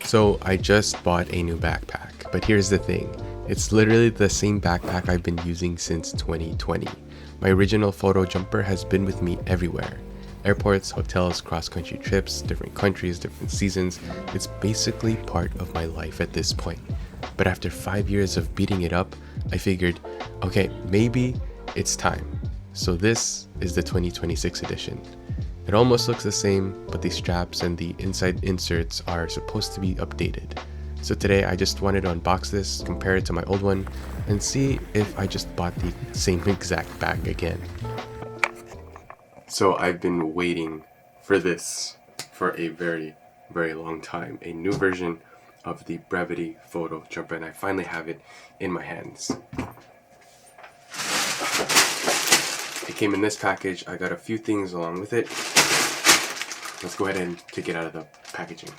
So I just bought a new backpack, but here's the thing. It's literally the same backpack I've been using since 2020. My original photo jumper has been with me everywhere. Airports, hotels, cross-country trips, different countries, different seasons. It's basically part of my life at this point. But after 5 years of beating it up, I figured, okay, maybe it's time. So this is the 2026 edition. It almost looks the same, but the straps and the inside inserts are supposed to be updated. So today I just wanted to unbox this, compare it to my old one, and see if I just bought the same exact bag again. So I've been waiting for this for a very, very long time. A new version of the Brevite Photo Jumper, and I finally have it in my hands. It came in this package. I got a few things along with it. Let's go ahead and take it out of the packaging.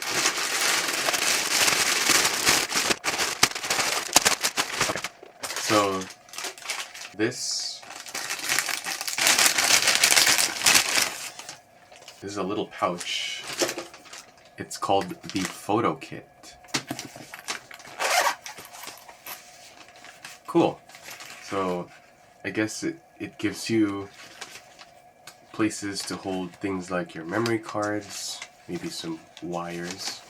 So this is a little pouch. It's called the Photo Kit. Cool. So I guess it gives you places to hold things like your memory cards, maybe some wires,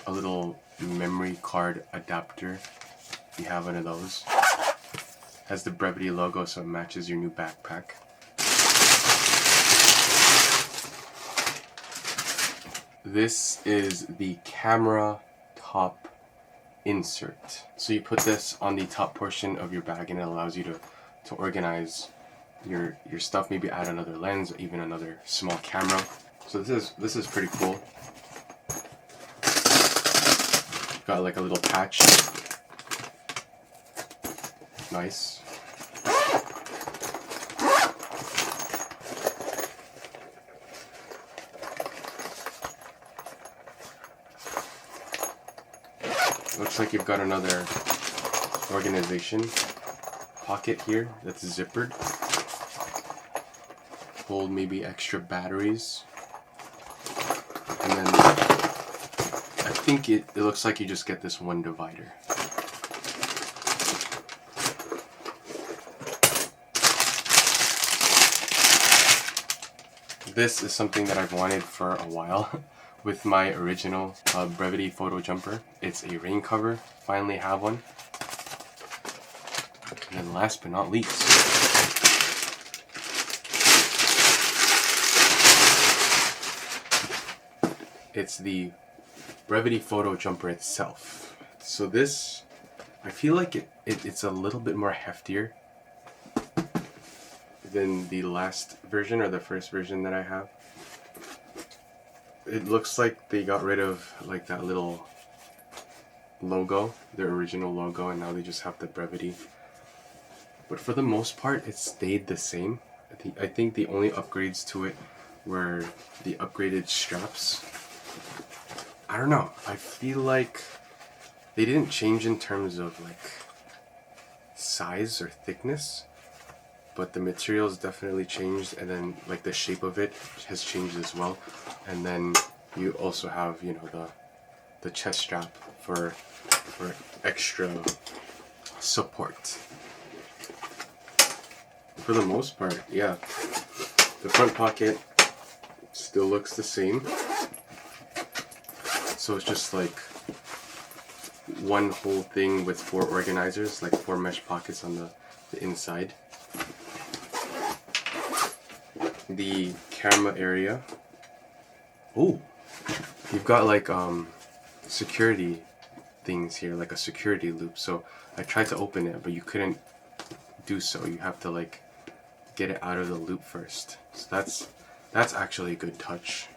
a little memory card adapter, if you have one of those. Has the Brevite logo, so it matches your new backpack. This is the camera top insert. So you put this on the top portion of your bag and it allows you to organize your stuff, maybe add another lens, or even another small camera. So this is pretty cool. Got like a little patch. Nice. Looks like you've got another organization pocket here that's zippered. Hold maybe extra batteries. And then I think it looks like you just get this one divider. This is something that I've wanted for a while. With my original Brevite Photo Jumper. It's a rain cover. Finally have one. And then last but not least, it's the Brevite Photo Jumper itself. So this, I feel like it's a little bit more heftier than the last version, or the first version that I have. It looks like they got rid of like that little logo, their original logo, and now they just have the Brevite. But for the most part, it stayed the same. I think the only upgrades to it were the upgraded straps. I don't know. I feel like they didn't change in terms of like size or thickness, but the materials definitely changed, and then like the shape of it has changed as well. And then you also have, you know, the chest strap for extra support. For the most part, yeah. The front pocket still looks the same. So it's just like one whole thing with 4 organizers, like 4 mesh pockets on the inside. The camera area. Oh, you've got like security things here, like a security loop. So I tried to open it, but you couldn't do so. You have to like get it out of the loop first. So that's actually a good touch.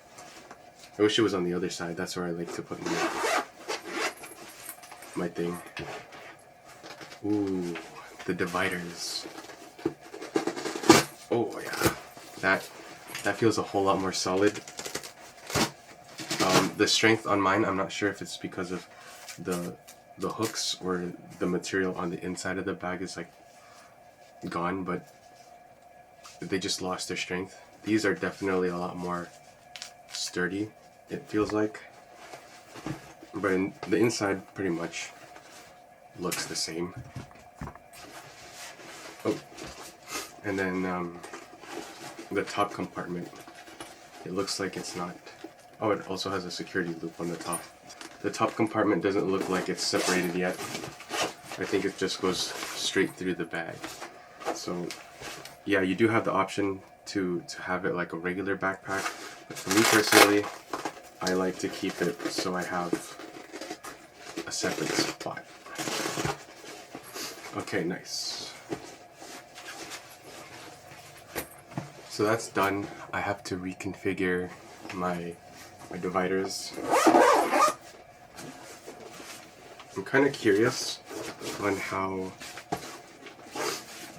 I wish it was on the other side. That's where I like to put my thing. Ooh, the dividers. Oh yeah, that feels a whole lot more solid. The strength on mine, I'm not sure if it's because of the hooks or the material on the inside of the bag is like gone, but they just lost their strength. These are definitely a lot more sturdy, it feels like. but the inside pretty much looks the same. Oh, and then the top compartment, it looks like it's not. Oh, it also has a security loop on the top. The top compartment doesn't look like it's separated yet. I think it just goes straight through the bag. So yeah, you do have the option to have it like a regular backpack, but for me personally, I like to keep it so I have a separate spot. Okay, nice. So that's done. I have to reconfigure my dividers. I'm kind of curious on how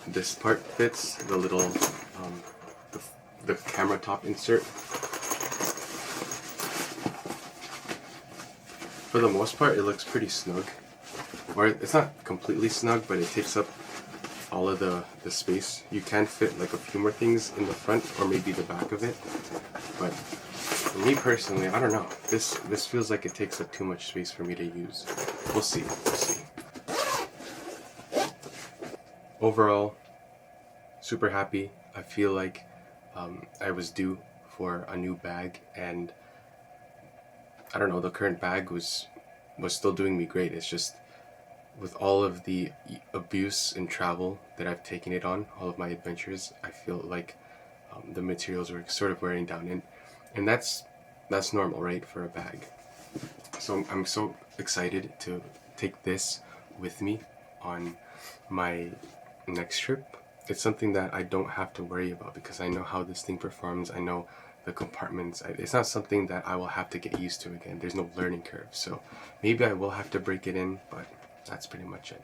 this part fits, the little the camera top insert. For the most part, it looks pretty snug, or it's not completely snug, but it takes up all of the space. You can fit like a few more things in the front or maybe the back of it, but for me personally, I don't know. This feels like it takes up too much space for me to use. We'll see. We'll see. Overall, super happy. I feel like I was due for a new bag, and I don't know, the current bag was still doing me great. It's just with all of the abuse in travel that I've taken it on, all of my adventures, I feel like the materials were sort of wearing down, and that's normal, right, for a bag. So I'm so excited to take this with me on my next trip. It's something that I don't have to worry about because I know how this thing performs. I know the compartments. It's not something that I will have to get used to again. There's no learning curve. So maybe I will have to break it in, but that's pretty much it.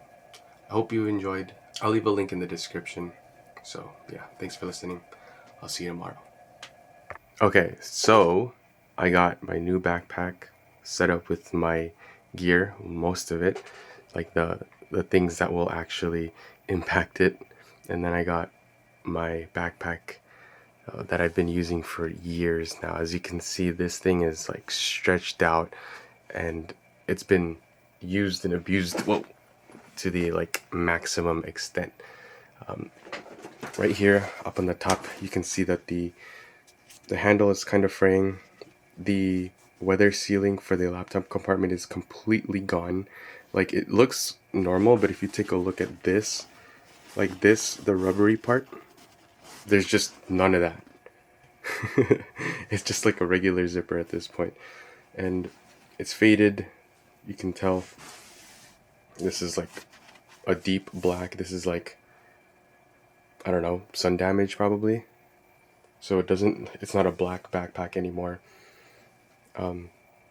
I hope you enjoyed. I'll leave a link in the description. So yeah, thanks for listening. I'll see you tomorrow. Okay, so I got my new backpack set up with my gear, most of it, like the things that will actually impact it. And then I got my backpack that I've been using for years now. As you can see, this thing is like stretched out and it's been used and abused, well, to the like maximum extent. Right here up on the top, you can see that the handle is kind of fraying. The weather sealing for the laptop compartment is completely gone. Like, it looks normal, but if you take a look at this, like this, the rubbery part, there's just none of that. It's just like a regular zipper at this point, and it's faded. You can tell this is like a deep black. This is like, I don't know, sun damage probably. So it's not a black backpack anymore.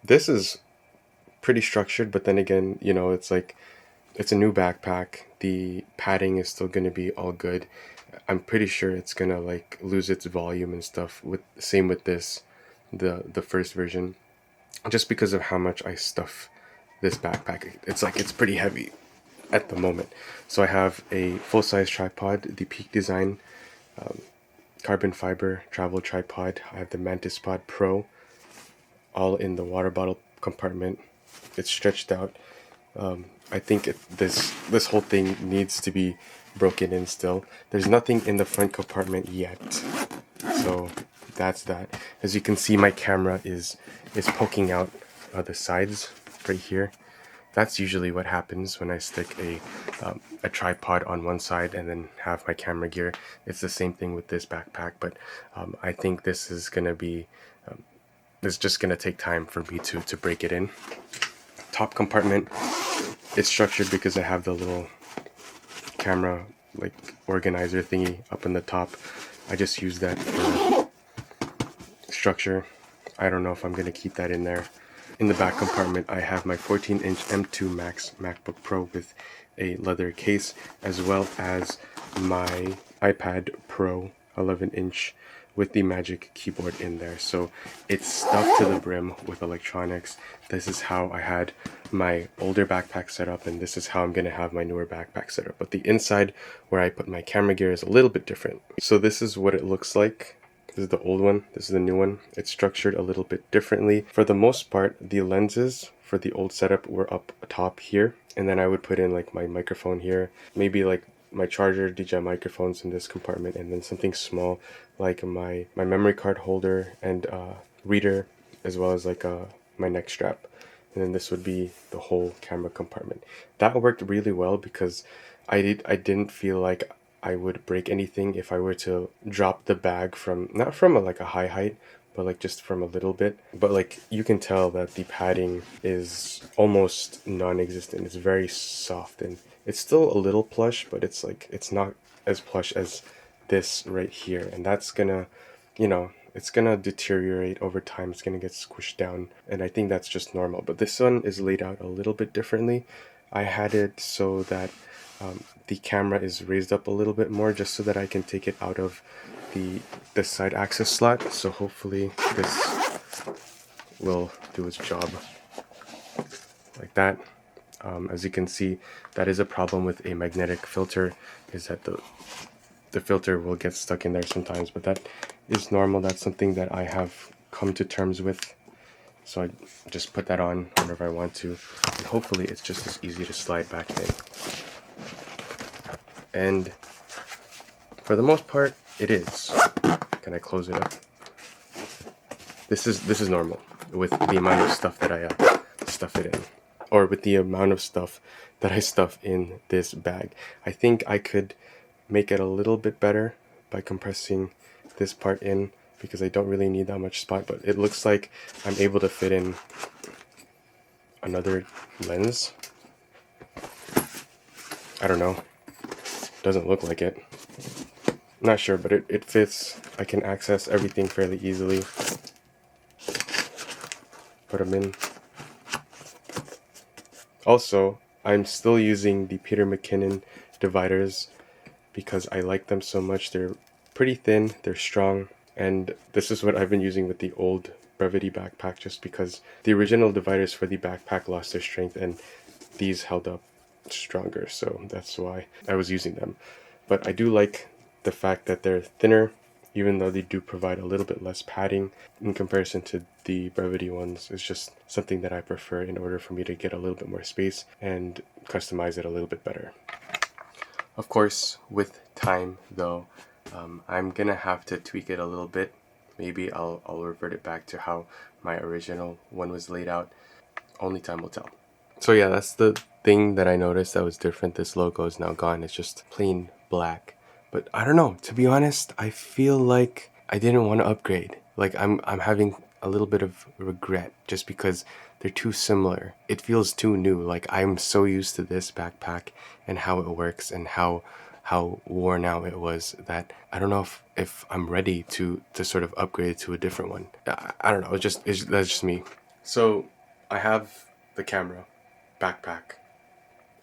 This is pretty structured, but then again, you know, it's like, it's a new backpack. The padding is still going to be all good. I'm pretty sure it's going to like lose its volume and stuff. Same with this, the first version, just because of how much I stuff this backpack. It's like, it's pretty heavy at the moment. So I have a full-size tripod, the Peak Design carbon fiber travel tripod. I have the Mantis Pod Pro, all in the water bottle compartment. It's stretched out. I think this whole thing needs to be broken in still. There's nothing in the front compartment yet, so that's that. As you can see, my camera is poking out the sides right here. That's usually what happens when I stick a tripod on one side and then have my camera gear. It's the same thing with this backpack, but I think this is gonna be it's just gonna take time for me to break it in. Top compartment, it's structured because I have the little camera like organizer thingy up in the top. I just use that for structure. I don't know if I'm gonna keep that in there. In the back compartment, I have my 14-inch M2 Max MacBook Pro with a leather case, as well as my iPad Pro 11-inch with the Magic Keyboard in there. So it's stuffed to the brim with electronics. This is how I had my older backpack set up, and this is how I'm going to have my newer backpack set up. But the inside where I put my camera gear is a little bit different. So this is what it looks like. This is the old one, this is the new one. It's structured a little bit differently. For the most part, the lenses for the old setup were up top here, and then I would put in like my microphone here, maybe like my charger, DJI microphones in this compartment, and then something small like my memory card holder and reader, as well as like my neck strap. And then this would be the whole camera compartment. That worked really well because I didn't feel like I would break anything if I were to drop the bag from, not from like a high height, but like just from a little bit. But like you can tell that the padding is almost non-existent. It's very soft, and it's still a little plush, but it's like, it's not as plush as this right here. And that's gonna, you know, it's gonna deteriorate over time. It's gonna get squished down, and I think that's just normal. But this one is laid out a little bit differently. I had it so that the camera is raised up a little bit more, just so that I can take it out of the side access slot. So hopefully this will do its job like that. As you can see, that is a problem with a magnetic filter, is that the filter will get stuck in there sometimes, but that is normal. That's something that I have come to terms with. So I just put that on whenever I want to, and hopefully it's just as easy to slide back in. And for the most part, it is. Can I close it up? This is normal with the amount of stuff that I stuff it in, or with the amount of stuff that I stuff in this bag. I think I could make it a little bit better by compressing this part in, because I don't really need that much spot, but it looks like I'm able to fit in another lens. I don't know. Doesn't look like it. Not sure, but it fits. I can access everything fairly easily. Put them in. Also, I'm still using the Peter McKinnon dividers because I like them so much. They're pretty thin, they're strong, and this is what I've been using with the old Brevite backpack, just because the original dividers for the backpack lost their strength and these held up stronger, so that's why I was using them. But I do like the fact that they're thinner, even though they do provide a little bit less padding in comparison to the Brevite ones. It's just something that I prefer in order for me to get a little bit more space and customize it a little bit better. Of course, with time though, I'm gonna have to tweak it a little bit. Maybe I'll revert it back to how my original one was laid out. Only time will tell. So yeah, that's the thing that I noticed that was different. This logo is now gone. It's just plain black. But I don't know, to be honest, I feel like I didn't want to upgrade. Like I'm having a little bit of regret just because they're too similar. It feels too new. Like I'm so used to this backpack and how it works and how worn out it was, that I don't know if I'm ready to sort of upgrade to a different one. I don't know. That's just me. So I have the camera backpack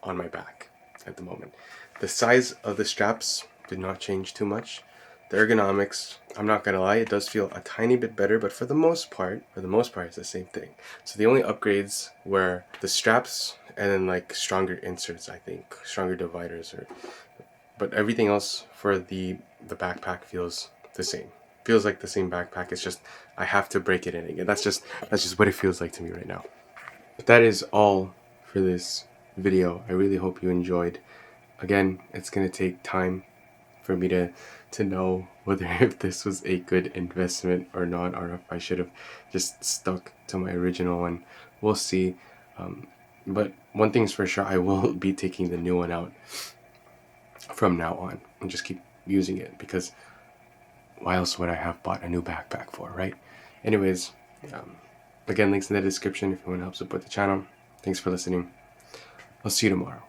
on my back at the moment. The size of the straps did not change too much. The ergonomics, I'm not gonna lie, it does feel a tiny bit better, but for the most part, it's the same thing. So the only upgrades were the straps and then like stronger inserts, I think, stronger dividers, but everything else for the backpack feels the same. Feels like the same backpack. It's just I have to break it in again. That's just what it feels like to me right now. But that is all for this video. I really hope you enjoyed. Again, it's gonna take time for me to know whether if this was a good investment or not, or if I should have just stuck to my original one. We'll see. But one thing's for sure, I will be taking the new one out from now on and just keep using it, because why else would I have bought a new backpack for, right? Anyways, again, links in the description if you want to help support the channel. Thanks for listening. I'll see you tomorrow.